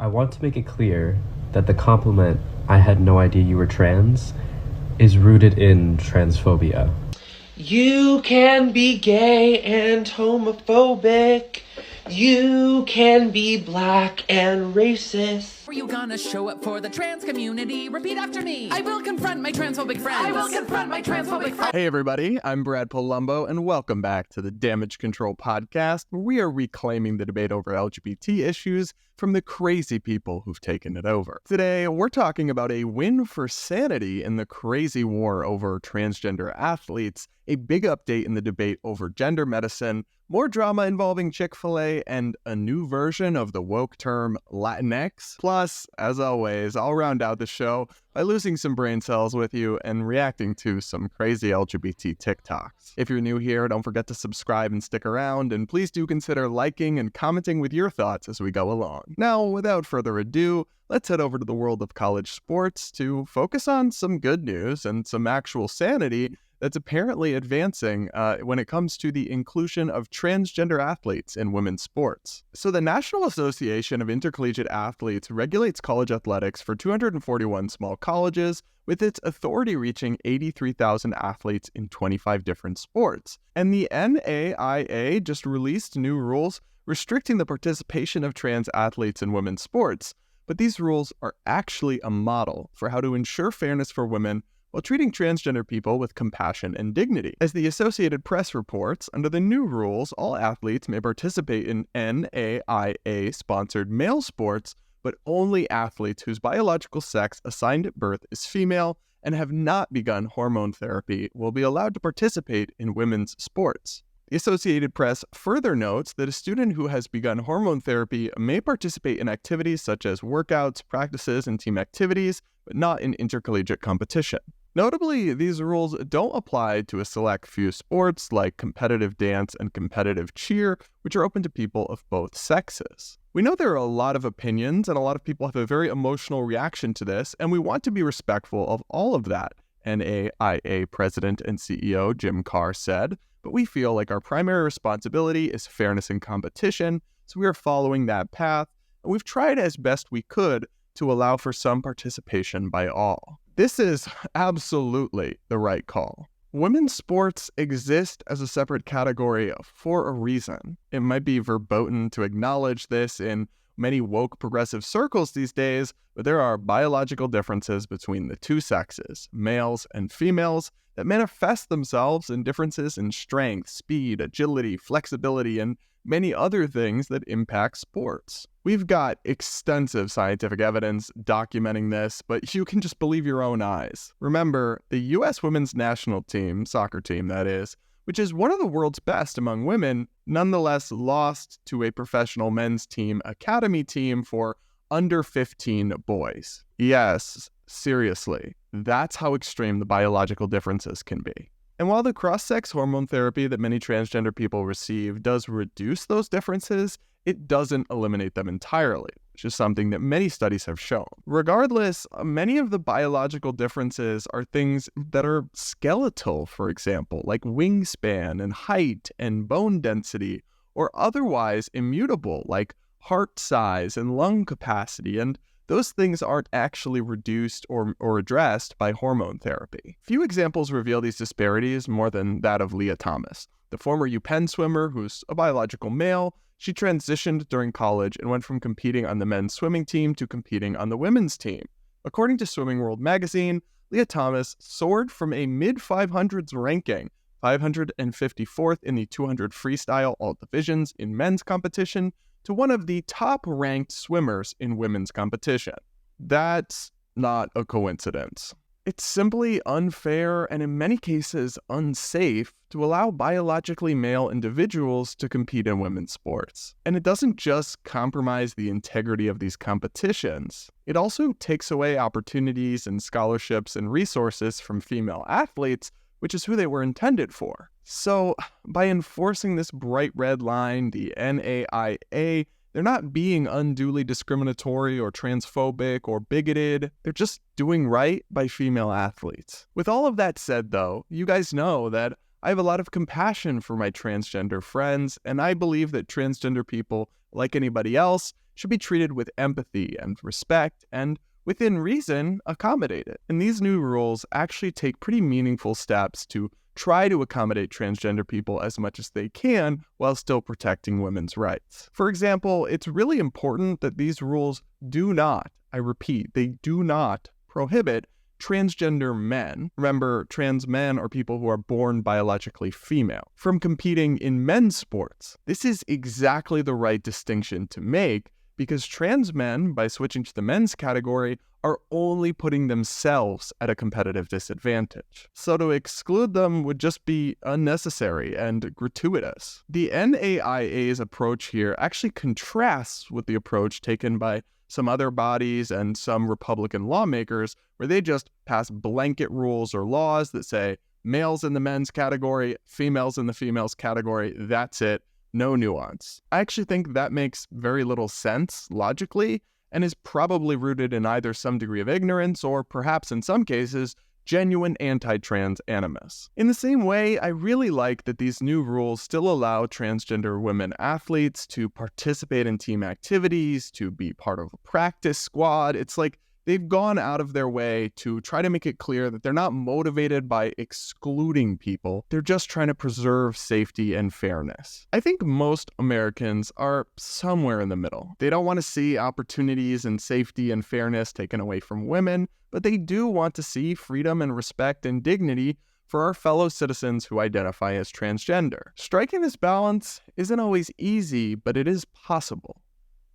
I want to make it clear that the compliment, "I had no idea you were trans," is rooted in transphobia. You can be gay and homophobic. You can be black and racist. Are you gonna show up for the trans community? Repeat after me. I will confront my transphobic friends. I will confront my transphobic friends. Hey everybody, I'm Brad Polumbo, and welcome back to the Damage Control Podcast, where we are reclaiming the debate over LGBT issues from the crazy people who've taken it over. Today, we're talking about a win for sanity in the crazy war over transgender athletes, a big update in the debate over gender medicine, more drama involving Chick-fil-A, and a new version of the woke term Latinx. Plus, as always, I'll round out the show by losing some brain cells with you and reacting to some crazy LGBT TikToks. If you're new here, don't forget to subscribe and stick around, and please do consider liking and commenting with your thoughts as we go along. Now, without further ado, let's head over to the world of college sports to focus on some good news and some actual sanity that's apparently advancing when it comes to the inclusion of transgender athletes in women's sports. So the National Association of Intercollegiate Athletes regulates college athletics for 241 small colleges, with its authority reaching 83,000 athletes in 25 different sports. And the NAIA just released new rules restricting the participation of trans athletes in women's sports. But these rules are actually a model for how to ensure fairness for women while treating transgender people with compassion and dignity. As the Associated Press reports, under the new rules, all athletes may participate in NAIA-sponsored male sports, but only athletes whose biological sex assigned at birth is female and have not begun hormone therapy will be allowed to participate in women's sports. The Associated Press further notes that a student who has begun hormone therapy may participate in activities such as workouts, practices, and team activities, but not in intercollegiate competition. Notably, these rules don't apply to a select few sports like competitive dance and competitive cheer, which are open to people of both sexes. We know there are a lot of opinions and a lot of people have a very emotional reaction to this, and we want to be respectful of all of that, NAIA President and CEO Jim Carr said, but we feel like our primary responsibility is fairness in competition, so we are following that path, and we've tried as best we could to allow for some participation by all. This is absolutely the right call. Women's sports exist as a separate category for a reason. It might be verboten to acknowledge this in many woke progressive circles these days, but there are biological differences between the two sexes, males and females, that manifest themselves in differences in strength, speed, agility, flexibility, and many other things that impact sports. We've got extensive scientific evidence documenting this, but you can just believe your own eyes. Remember, the U.S. women's national team, soccer team that is, which is one of the world's best among women, nonetheless lost to a professional men's team academy team for under 15 boys. Yes, seriously, that's how extreme the biological differences can be. And while the cross-sex hormone therapy that many transgender people receive does reduce those differences, it doesn't eliminate them entirely, which is something that many studies have shown. Regardless, many of the biological differences are things that are skeletal, for example, like wingspan and height and bone density, or otherwise immutable, like heart size and lung capacity, and those things aren't actually reduced or addressed by hormone therapy. Few examples reveal these disparities more than that of Leah Thomas, the former UPenn swimmer who's a biological male. She transitioned during college and went from competing on the men's swimming team to competing on the women's team. According to Swimming World magazine, Leah Thomas soared from a mid-500s ranking, 554th in the 200 freestyle all divisions in men's competition, to one of the top-ranked swimmers in women's competition. That's not a coincidence. It's simply unfair and in many cases unsafe to allow biologically male individuals to compete in women's sports. And it doesn't just compromise the integrity of these competitions, it also takes away opportunities and scholarships and resources from female athletes, which is who they were intended for. So, by enforcing this bright red line, the NAIA, they're not being unduly discriminatory or transphobic or bigoted. They're just doing right by female athletes. With all of that said, though, you guys know that I have a lot of compassion for my transgender friends, and I believe that transgender people, like anybody else, should be treated with empathy and respect and, within reason, accommodated. And these new rules actually take pretty meaningful steps to try to accommodate transgender people as much as they can while still protecting women's rights. For example, it's really important that these rules do not, I repeat, they do not prohibit transgender men, remember trans men are people who are born biologically female, from competing in men's sports. This is exactly the right distinction to make because trans men, by switching to the men's category, are only putting themselves at a competitive disadvantage. So to exclude them would just be unnecessary and gratuitous. The NAIA's approach here actually contrasts with the approach taken by some other bodies and some Republican lawmakers, where they just pass blanket rules or laws that say males in the men's category, females in the females category, that's it. No nuance. I actually think that makes very little sense logically and is probably rooted in either some degree of ignorance or perhaps in some cases, genuine anti-trans animus. In the same way, I really like that these new rules still allow transgender women athletes to participate in team activities, to be part of a practice squad. It's like they've gone out of their way to try to make it clear that they're not motivated by excluding people. They're just trying to preserve safety and fairness. I think most Americans are somewhere in the middle. They don't want to see opportunities and safety and fairness taken away from women, but they do want to see freedom and respect and dignity for our fellow citizens who identify as transgender. Striking this balance isn't always easy, but it is possible.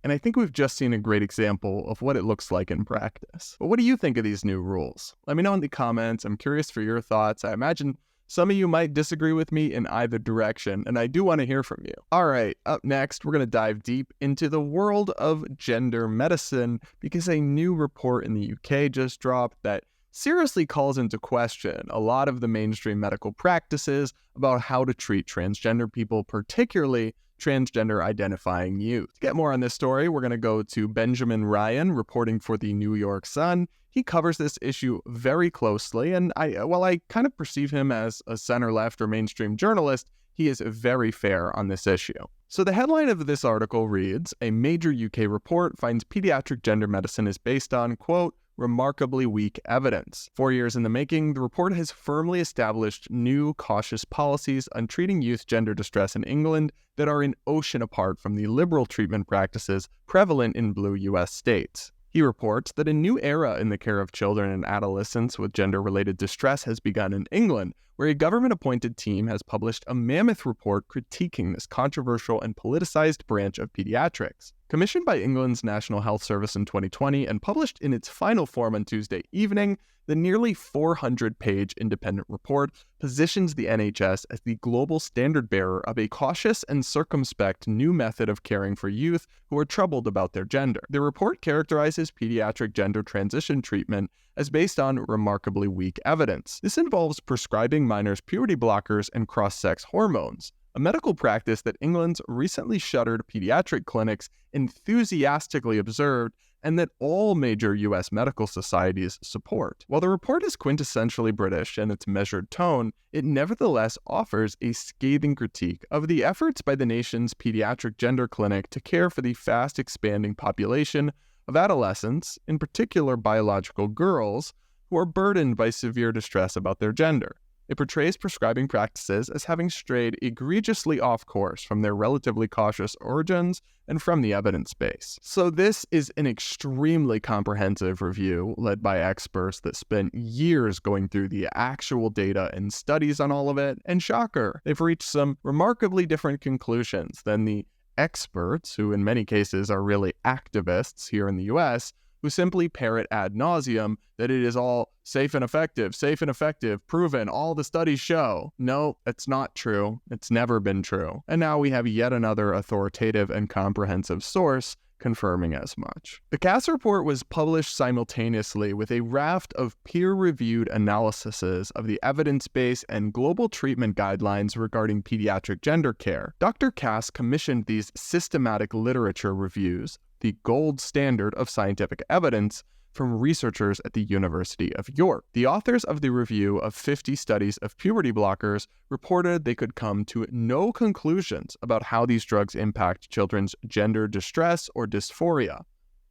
And I think we've just seen a great example of what it looks like in practice. But what do you think of these new rules? Let me know in the comments. I'm curious for your thoughts. I imagine some of you might disagree with me in either direction, and I do want to hear from you. All right, up next, we're going to dive deep into the world of gender medicine because a new report in the UK just dropped that seriously calls into question a lot of the mainstream medical practices about how to treat transgender people, particularly transgender identifying youth. To get more on this story, we're going to go to Benjamin Ryan, reporting for the New York Sun. He covers this issue very closely, and while I kind of perceive him as a center-left or mainstream journalist, he is very fair on this issue. So the headline of this article reads, "A major UK report finds pediatric gender medicine is based on, quote, remarkably weak evidence. 4 years in the making, the report has firmly established new cautious policies on treating youth gender distress in England that are an ocean apart from the liberal treatment practices prevalent in blue US states. He reports that a new era in the care of children and adolescents with gender-related distress has begun in England, where a government-appointed team has published a mammoth report critiquing this controversial and politicized branch of pediatrics. Commissioned by England's National Health Service in 2020 and published in its final form on Tuesday evening, the nearly 400-page independent report positions the NHS as the global standard-bearer of a cautious and circumspect new method of caring for youth who are troubled about their gender. The report characterizes pediatric gender transition treatment as based on remarkably weak evidence. This involves prescribing minors puberty blockers and cross-sex hormones, a medical practice that England's recently shuttered pediatric clinics enthusiastically observed and that all major US medical societies support. While the report is quintessentially British in its measured tone, it nevertheless offers a scathing critique of the efforts by the nation's pediatric gender clinic to care for the fast-expanding population of adolescents, in particular biological girls, who are burdened by severe distress about their gender. It portrays prescribing practices as having strayed egregiously off course from their relatively cautious origins and from the evidence base. So this is an extremely comprehensive review led by experts that spent years going through the actual data and studies on all of it, and shocker, they've reached some remarkably different conclusions than the experts, who in many cases are really activists here in the US, who simply parrot ad nauseum that it is all safe and effective, proven, all the studies show. No, it's not true. It's never been true. And now we have yet another authoritative and comprehensive source confirming as much. The CAS report was published simultaneously with a raft of peer-reviewed analyses of the evidence base and global treatment guidelines regarding pediatric gender care. Dr. Cass commissioned these systematic literature reviews, the gold standard of scientific evidence, from researchers at the University of York. The authors of the review of 50 studies of puberty blockers reported they could come to no conclusions about how these drugs impact children's gender distress or dysphoria,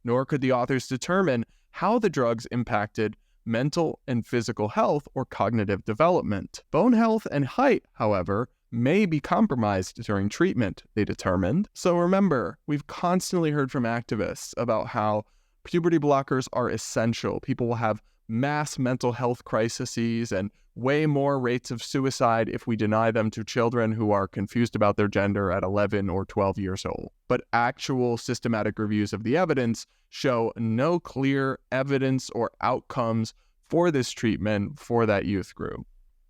nor could the authors determine how the drugs impacted mental and physical health or cognitive development. Bone health and height, however, may be compromised during treatment, they determined. So remember, we've constantly heard from activists about how puberty blockers are essential. People will have mass mental health crises and way more rates of suicide if we deny them to children who are confused about their gender at 11 or 12 years old. But actual systematic reviews of the evidence show no clear evidence or outcomes for this treatment for that youth group.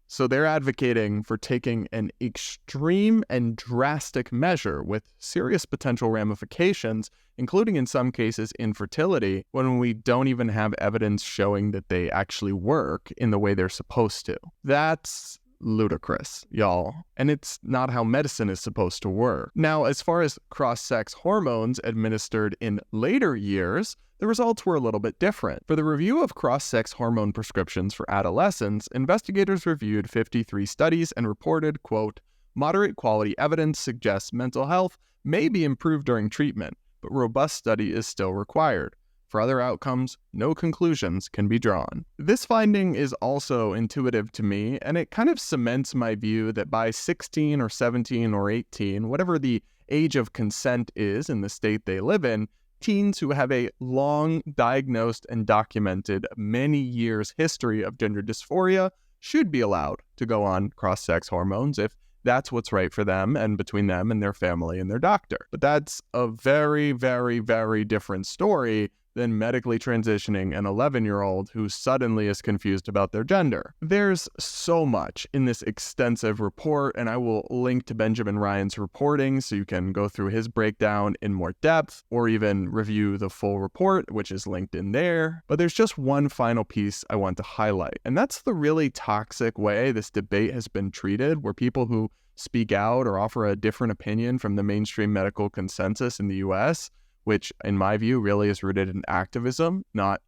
So they're advocating for taking an extreme and drastic measure with serious potential ramifications, including in some cases infertility, when we don't even have evidence showing that they actually work in the way they're supposed to. That's ludicrous, y'all. And it's not how medicine is supposed to work. Now, as far as cross-sex hormones administered in later years, the results were a little bit different. For the review of cross-sex hormone prescriptions for adolescents, investigators reviewed 53 studies and reported, quote, "Moderate quality evidence suggests mental health may be improved during treatment, but robust study is still required. For other outcomes, no conclusions can be drawn." This finding is also intuitive to me, and it kind of cements my view that by 16 or 17 or 18, whatever the age of consent is in the state they live in, teens who have a long diagnosed and documented many years history of gender dysphoria should be allowed to go on cross-sex hormones if that's what's right for them and between them and their family and their doctor. But that's a very, very, very different story than medically transitioning an 11-year-old who suddenly is confused about their gender. There's so much in this extensive report, and I will link to Benjamin Ryan's reporting so you can go through his breakdown in more depth or even review the full report, which is linked in there. But there's just one final piece I want to highlight, and that's the really toxic way this debate has been treated, where people who speak out or offer a different opinion from the mainstream medical consensus in the US, which in my view really is rooted in activism, not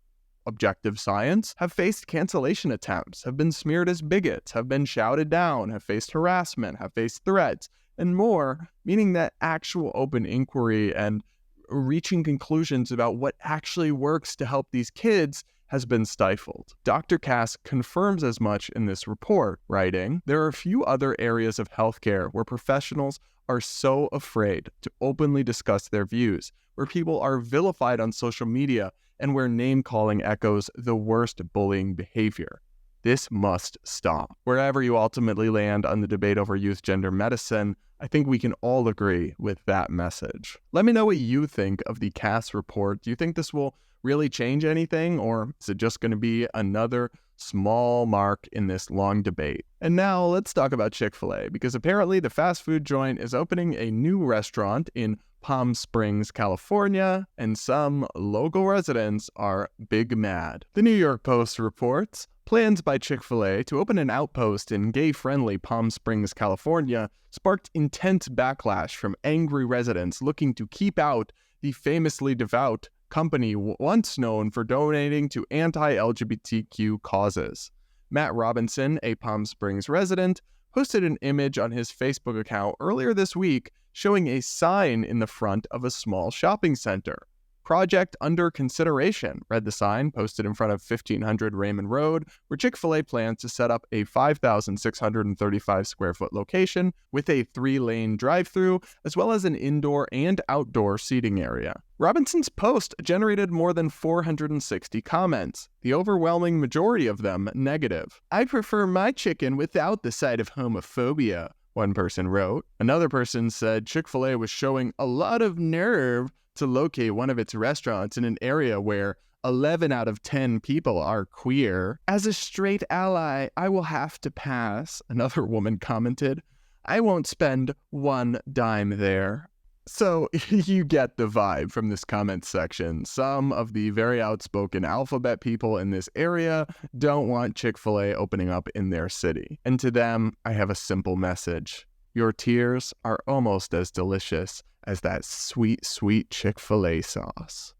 objective science, have faced cancellation attempts, have been smeared as bigots, have been shouted down, have faced harassment, have faced threats, and more, meaning that actual open inquiry and reaching conclusions about what actually works to help these kids has been stifled. Dr. Cass confirms as much in this report, writing, "There are a few other areas of healthcare where professionals are so afraid to openly discuss their views, where people are vilified on social media, and where name-calling echoes the worst bullying behavior. This must stop." Wherever you ultimately land on the debate over youth gender medicine, I think we can all agree with that message. Let me know what you think of the Cass report. Do you think this will really change anything, or is it just going to be another small mark in this long debate? And now let's talk about Chick-fil-A, because apparently the fast food joint is opening a new restaurant in Palm Springs, California, and some local residents are big mad. The New York Post reports, plans by Chick-fil-A to open an outpost in gay-friendly Palm Springs, California, sparked intense backlash from angry residents looking to keep out the famously devout company once known for donating to anti-LGBTQ causes. Matt Robinson, a Palm Springs resident, posted an image on his Facebook account earlier this week showing a sign in the front of a small shopping center. "Project under consideration," read the sign, posted in front of 1500 Raymond Road, where Chick-fil-A plans to set up a 5,635 square foot location with a 3-lane drive-through, as well as an indoor and outdoor seating area. Robinson's post generated more than 460 comments, the overwhelming majority of them negative. "I prefer my chicken without the side of homophobia," one person wrote. Another person said Chick-fil-A was showing a lot of nerve to locate one of its restaurants in an area where 11 out of 10 people are queer. "As a straight ally, I will have to pass," another woman commented. "I won't spend one dime there." So you get the vibe from this comment section. Some of the very outspoken alphabet people in this area don't want Chick-fil-A opening up in their city. And to them, I have a simple message. Your tears are almost as delicious as that sweet, sweet Chick-fil-A sauce.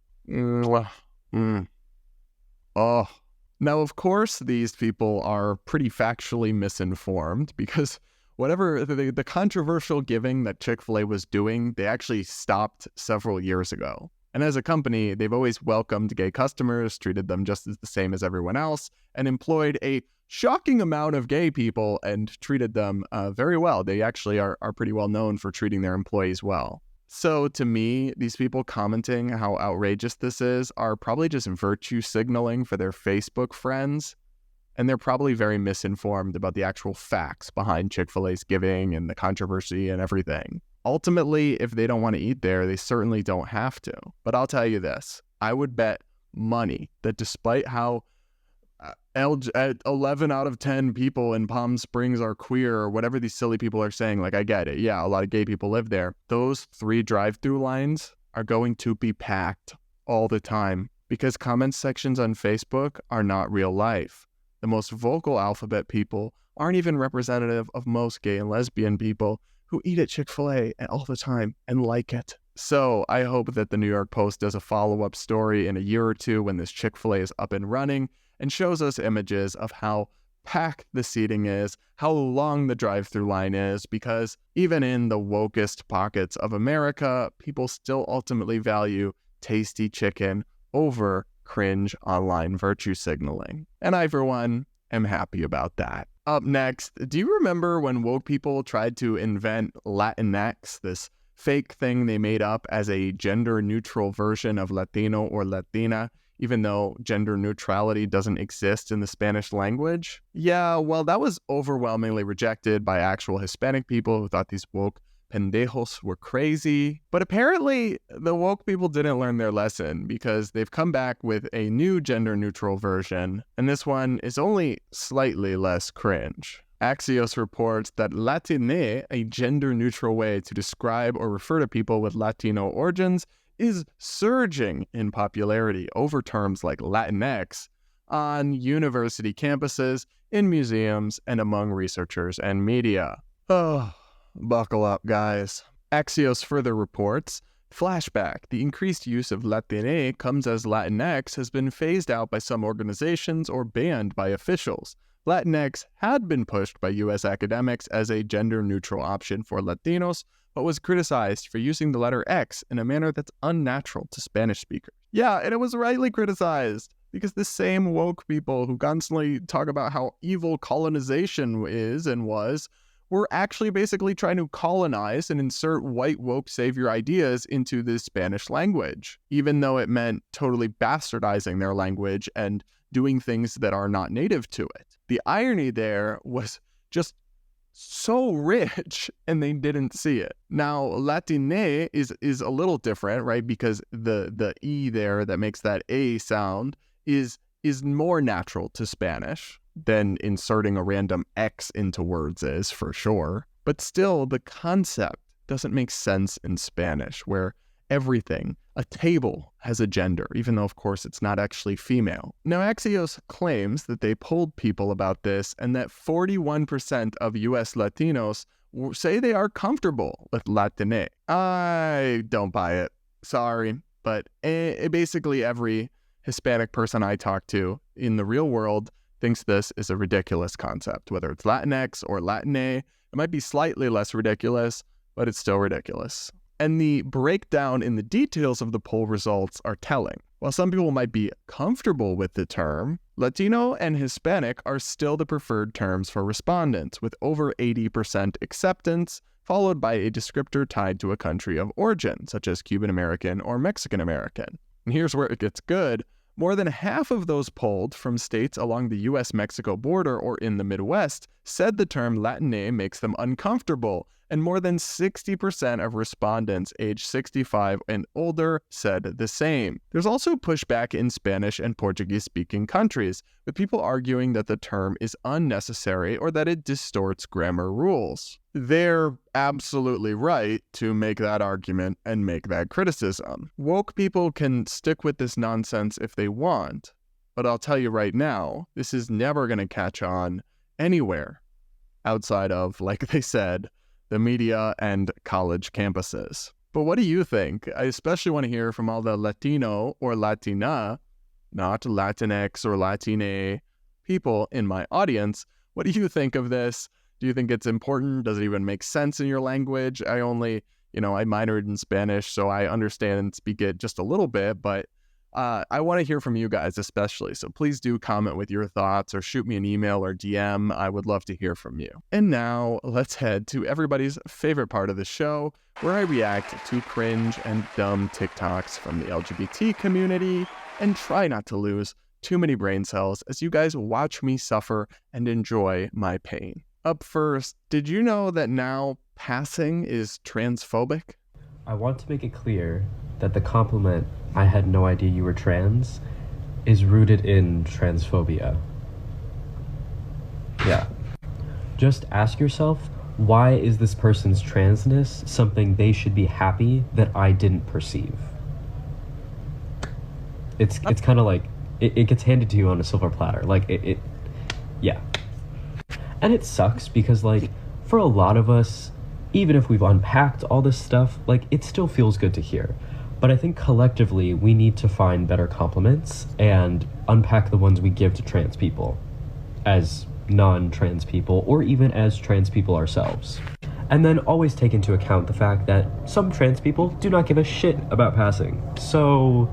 Oh, now, of course, these people are pretty factually misinformed because whatever the controversial giving that Chick-fil-A was doing, they actually stopped several years ago. And as a company, they've always welcomed gay customers, treated them just as the same as everyone else, and employed a shocking amount of gay people and treated them very well. They actually are pretty well known for treating their employees well. So to me, these people commenting how outrageous this is are probably just virtue signaling for their Facebook friends. And they're probably very misinformed about the actual facts behind Chick-fil-A's giving and the controversy and everything. Ultimately, if they don't want to eat there, they certainly don't have to. But I'll tell you this, I would bet money that despite how 11 out of 10 people in Palm Springs are queer or whatever these silly people are saying, like, I get it. Yeah, a lot of gay people live there. Those 3 drive-through lines are going to be packed all the time because comment sections on Facebook are not real life. The most vocal alphabet people aren't even representative of most gay and lesbian people who eat at Chick-fil-A all the time and like it. So I hope that the New York Post does a follow-up story in a year or two when this Chick-fil-A is up and running and shows us images of how packed the seating is, how long the drive-through line is, because even in the wokest pockets of America, people still ultimately value tasty chicken over cringe online virtue signaling. And I, for one, am happy about that. Up next, do you remember when woke people tried to invent Latinx, this fake thing they made up as a gender-neutral version of Latino or Latina, even though gender neutrality doesn't exist in the Spanish language? Yeah, well, that was overwhelmingly rejected by actual Hispanic people who thought these woke pendejos were crazy. But apparently, the woke people didn't learn their lesson because they've come back with a new gender-neutral version, and this one is only slightly less cringe. Axios reports that Latine, a gender-neutral way to describe or refer to people with Latino origins, is surging in popularity over terms like Latinx on university campuses, in museums, and among researchers and media. Oh, buckle up, guys. Axios further reports, flashback, the increased use of Latine comes as Latinx has been phased out by some organizations or banned by officials. Latinx had been pushed by U.S. academics as a gender-neutral option for Latinos, but was criticized for using the letter X in a manner that's unnatural to Spanish speakers. Yeah, and it was rightly criticized, because the same woke people who constantly talk about how evil colonization is and was, were actually basically trying to colonize and insert white woke savior ideas into the Spanish language, even though it meant totally bastardizing their language and doing things that are not native to it. The irony there was just so rich, and they didn't see it. Now, Latine is a little different, right? Because the E there that makes that A sound is more natural to Spanish than inserting a random X into words is, for sure. But still, the concept doesn't make sense in Spanish, where everything, a table, has a gender, even though, of course, it's not actually female. Now, Axios claims that they polled people about this and that 41% of US Latinos say they are comfortable with Latine. I don't buy it. Sorry. But basically every Hispanic person I talk to in the real world thinks this is a ridiculous concept. Whether it's Latinx or Latine, it might be slightly less ridiculous, but it's still ridiculous. And the breakdown in the details of the poll results are telling. While some people might be comfortable with the term, Latino and Hispanic are still the preferred terms for respondents, with over 80% acceptance, followed by a descriptor tied to a country of origin, such as Cuban American or Mexican American. And here's where it gets good. More than half of those polled from states along the US-Mexico border or in the Midwest said the term Latine makes them uncomfortable, and more than 60% of respondents aged 65 and older said the same. There's also pushback in Spanish and Portuguese-speaking countries, with people arguing that the term is unnecessary or that it distorts grammar rules. They're absolutely right to make that argument and make that criticism. Woke people can stick with this nonsense if they want, but I'll tell you right now, this is never going to catch on anywhere outside of, like they said, the media and college campuses. But what do you think? I especially want to hear from all the Latino or Latina not Latinx or Latine people in my audience. What do you think of this? Do you think it's important? Does it even make sense in your language? I minored in Spanish, so I understand and speak it just a little bit, but I want to hear from you guys especially. So please do comment with your thoughts or shoot me an email or DM. I would love to hear from you. And now let's head to everybody's favorite part of the show, where I react to cringe and dumb TikToks from the LGBT community and try not to lose too many brain cells as you guys watch me suffer and enjoy my pain. Up first, did you know that now passing is transphobic? I want to make it clear that the compliment, "I had no idea you were trans," is rooted in transphobia. Yeah. Just ask yourself, why is this person's transness something they should be happy that I didn't perceive? It's kind of like, it gets handed to you on a silver platter. Like, yeah. And it sucks because, like, for a lot of us, even if we've unpacked all this stuff, like, it still feels good to hear. But I think collectively, we need to find better compliments and unpack the ones we give to trans people, as non-trans people, or even as trans people ourselves. And then always take into account the fact that some trans people do not give a shit about passing. So,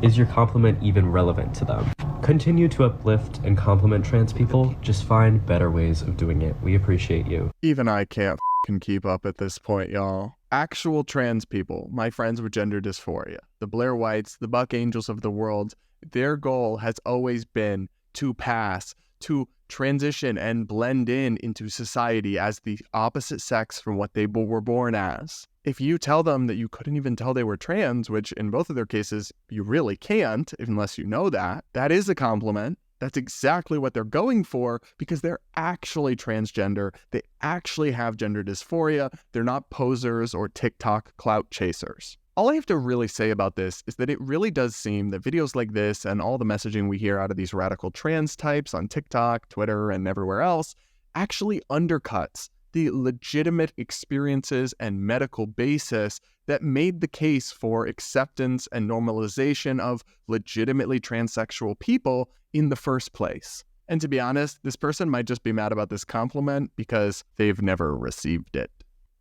is your compliment even relevant to them? Continue to uplift and compliment trans people, just find better ways of doing it. We appreciate you. Even I can't can keep up at this point, y'all. Actual trans people, my friends with gender dysphoria, the Blair Whites, the Buck Angels of the world, their goal has always been to pass, to transition and blend into society as the opposite sex from what they were born as. If you tell them that you couldn't even tell they were trans, which in both of their cases, you really can't unless you know that, that is a compliment. That's exactly what they're going for because they're actually transgender. They actually have gender dysphoria. They're not posers or TikTok clout chasers. All I have to really say about this is that it really does seem that videos like this and all the messaging we hear out of these radical trans types on TikTok, Twitter, and everywhere else actually undercuts the legitimate experiences and medical basis that made the case for acceptance and normalization of legitimately transsexual people in the first place. And to be honest, this person might just be mad about this compliment because they've never received it.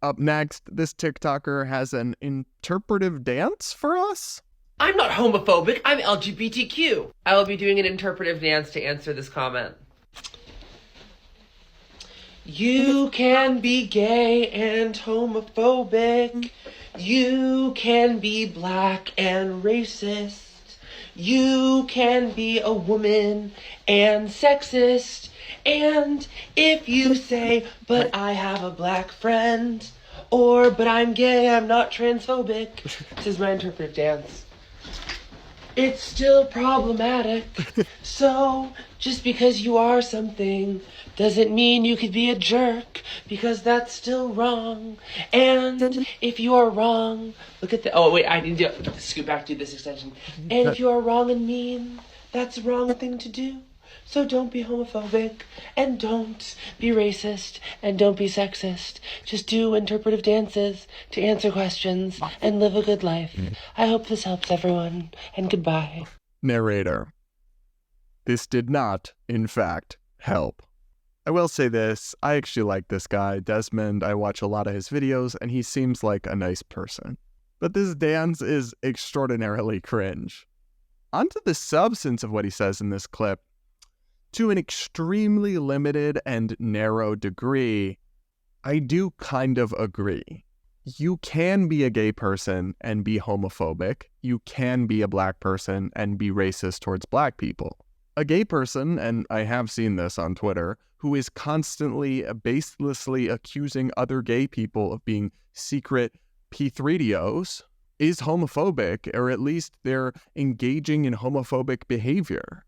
Up next, this TikToker has an interpretive dance for us. I'm not homophobic, I'm LGBTQ. I will be doing an interpretive dance to answer this comment. You can be gay and homophobic. You can be black and racist. You can be a woman and sexist. And if you say, but I have a black friend, or but I'm gay, I'm not transphobic, this is my interpretive dance, it's still problematic. So just because you are something doesn't mean you could be a jerk, because that's still wrong. And if you are wrong, look at the, oh wait, I need to scoot back to this extension. And if you are wrong and mean, that's the wrong thing to do. So don't be homophobic, and don't be racist, and don't be sexist. Just do interpretive dances to answer questions and live a good life. I hope this helps everyone, and goodbye. Narrator. This did not, in fact, help. I will say this, I actually like this guy, Desmond. I watch a lot of his videos, and he seems like a nice person. But this dance is extraordinarily cringe. Onto the substance of what he says in this clip. To an extremely limited and narrow degree, I do kind of agree. You can be a gay person and be homophobic. You can be a black person and be racist towards black people. A gay person, and I have seen this on Twitter, who is constantly baselessly accusing other gay people of being secret P3DOs is homophobic, or at least they're engaging in homophobic behavior.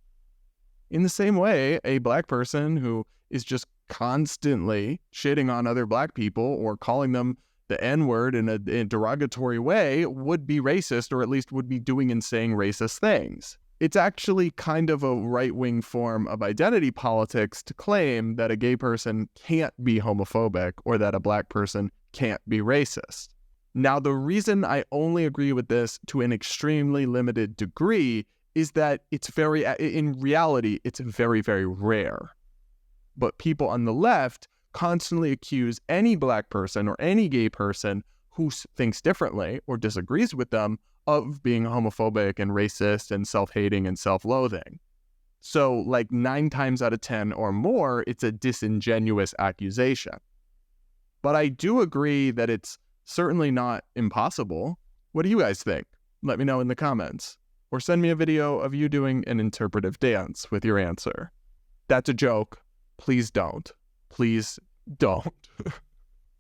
In the same way, a black person who is just constantly shitting on other black people or calling them the N-word in a derogatory way would be racist, or at least would be doing and saying racist things. It's actually kind of a right-wing form of identity politics to claim that a gay person can't be homophobic or that a black person can't be racist. Now, the reason I only agree with this to an extremely limited degree is that in reality, it's very, very rare. But people on the left constantly accuse any Black person or any gay person who thinks differently or disagrees with them of being homophobic and racist and self-hating and self-loathing. So like 9 times out of 10 or more, it's a disingenuous accusation. But I do agree that it's certainly not impossible. What do you guys think? Let me know in the comments. Or send me a video of you doing an interpretive dance with your answer. That's a joke. Please don't. Please don't.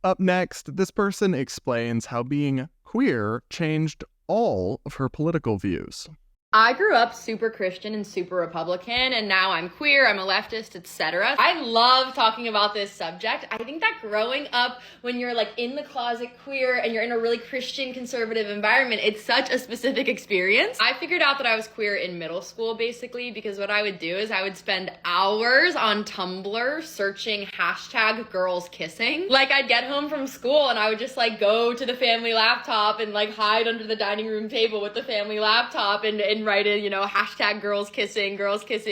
Up next, this person explains how being queer changed all of her political views. I grew up super Christian and super Republican, and now I'm queer, I'm a leftist, etc. I love talking about this subject. I think that growing up when you're like in the closet queer and you're in a really Christian conservative environment, it's such a specific experience. I figured out that I was queer in middle school basically because what I would do is I would spend hours on Tumblr searching hashtag girls kissing. Like I'd get home from school and I would just like go to the family laptop and like hide under the dining room table with the family laptop and write in, hashtag girls kissing, girls kiss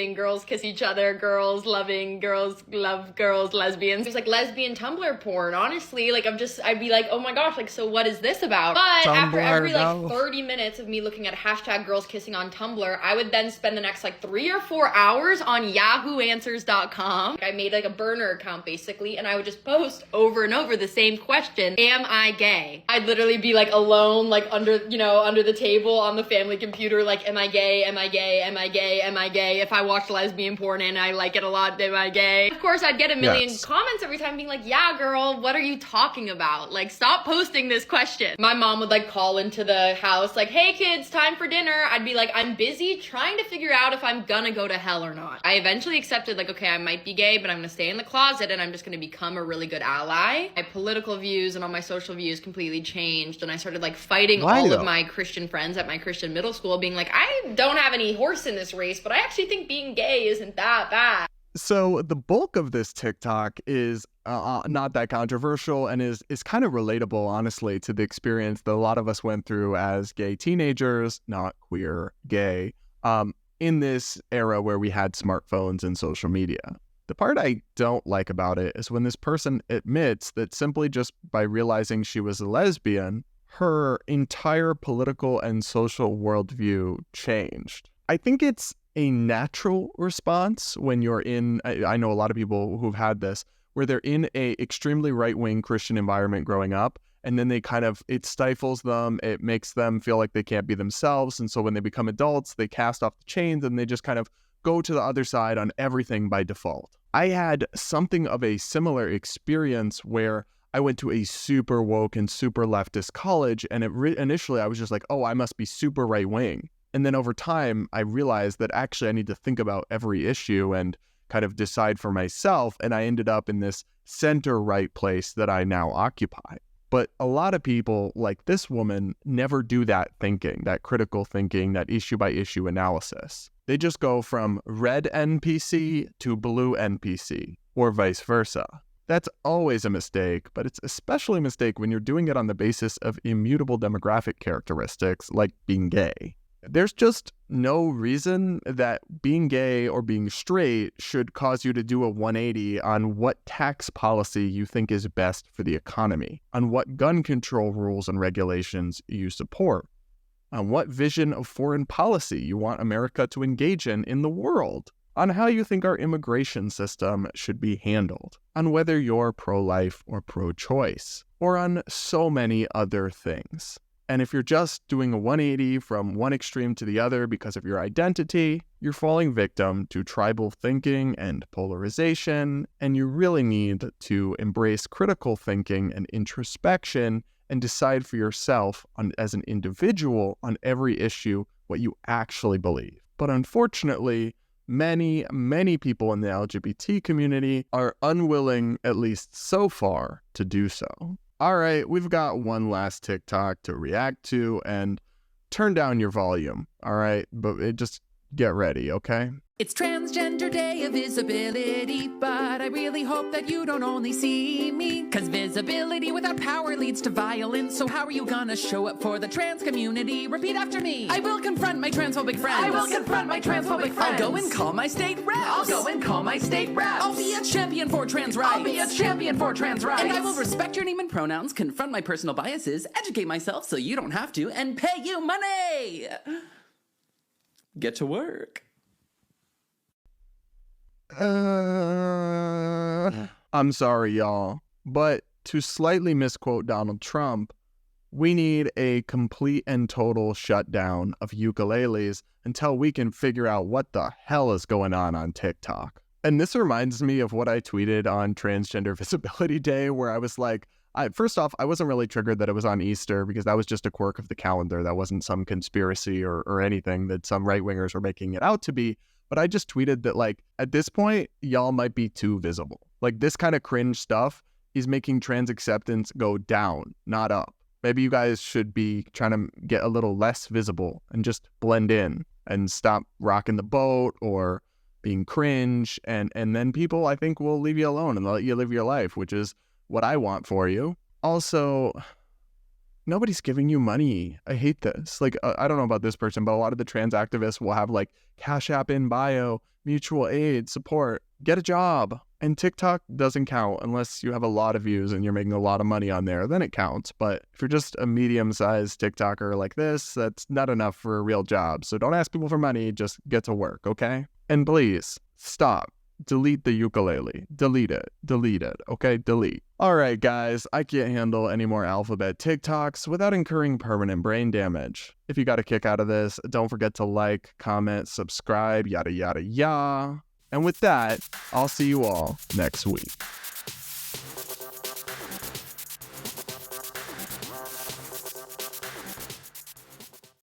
each other, girls loving, girls love girls, lesbians. It was like lesbian Tumblr porn, honestly. Like I'd be like, oh my gosh, like, so what is this about? But after every like 30 minutes of me looking at hashtag girls kissing on Tumblr, I would then spend the next like 3 or 4 hours on yahooanswers.com. I made like a burner account basically, and I would just post over and over the same question, am I gay? I'd literally be like alone, like under the table on the family computer, like, am I gay? Am I gay? Am I gay? Am I gay? If I watch lesbian porn and I like it a lot, am I gay? Of course, I'd get a million comments every time being like, yeah, girl, what are you talking about? Like, stop posting this question. My mom would like call into the house like, hey kids, time for dinner. I'd be like, I'm busy trying to figure out if I'm gonna go to hell or not. I eventually accepted like, okay, I might be gay, but I'm gonna stay in the closet and I'm just gonna become a really good ally. My political views and all my social views completely changed, and I started like fighting of my Christian friends at my Christian middle school, being like, I don't have any horse in this race, but I actually think being gay isn't that bad. So the bulk of this TikTok is not that controversial and is kind of relatable, honestly, to the experience that a lot of us went through as gay teenagers, not queer, gay, in this era where we had smartphones and social media. The part I don't like about it is when this person admits that simply just by realizing she was a lesbian, her entire political and social worldview changed. I think it's a natural response when you're in, I know a lot of people who've had this, where they're in a extremely right-wing Christian environment growing up, and then it stifles them, it makes them feel like they can't be themselves, and so when they become adults, they cast off the chains and they just kind of go to the other side on everything by default. I had something of a similar experience where I went to a super woke and super leftist college, and initially I was just like, oh, I must be super right-wing. And then over time, I realized that actually I need to think about every issue and kind of decide for myself, and I ended up in this center-right place that I now occupy. But a lot of people, like this woman, never do that thinking, that critical thinking, that issue-by-issue analysis. They just go from red NPC to blue NPC, or vice versa. That's always a mistake, but it's especially a mistake when you're doing it on the basis of immutable demographic characteristics like being gay. There's just no reason that being gay or being straight should cause you to do a 180 on what tax policy you think is best for the economy, on what gun control rules and regulations you support, on what vision of foreign policy you want America to engage in the world, on how you think our immigration system should be handled, on whether you're pro-life or pro-choice, or on so many other things. And if you're just doing a 180 from one extreme to the other because of your identity, you're falling victim to tribal thinking and polarization, and you really need to embrace critical thinking and introspection and decide for yourself as an individual on every issue what you actually believe. But unfortunately, many, many people in the LGBT community are unwilling, at least so far, to do so. All right, we've got one last TikTok to react to, and turn down your volume, all right? But just get ready, okay? It's Transgender Day of Visibility, but I really hope that you don't only see me. Cause visibility without power leads to violence, so how are you gonna show up for the trans community? Repeat after me. I will confront my transphobic friends. I will confront my transphobic friends. I'll go and call my state reps. I'll go and call my state reps. I'll be a champion for trans rights. I'll be a champion for trans rights. And I will respect your name and pronouns, confront my personal biases, educate myself so you don't have to, and pay you money. Get to work. I'm sorry, y'all, but to slightly misquote Donald Trump, we need a complete and total shutdown of ukuleles until we can figure out what the hell is going on TikTok. And this reminds me of what I tweeted on Transgender Visibility Day, where I was like, first off, I wasn't really triggered that it was on Easter because that was just a quirk of the calendar. That wasn't some conspiracy or anything that some right-wingers were making it out to be. But I just tweeted that, like, at this point, y'all might be too visible. Like, this kind of cringe stuff is making trans acceptance go down, not up. Maybe you guys should be trying to get a little less visible and just blend in and stop rocking the boat or being cringe. And then people, I think, will leave you alone and let you live your life, which is what I want for you. Also, nobody's giving you money. I hate this. Like, I don't know about this person, but a lot of the trans activists will have like Cash App in bio, mutual aid, support, get a job. And TikTok doesn't count unless you have a lot of views and you're making a lot of money on there, then it counts. But if you're just a medium-sized TikToker like this, that's not enough for a real job. So don't ask people for money, just get to work, okay? And please, stop. Delete the ukulele. Delete it, okay? Delete. All right, guys, I can't handle any more alphabet TikToks without incurring permanent brain damage. If you got a kick out of this, don't forget to like, comment, subscribe, yada, yada, yada. And with that, I'll see you all next week.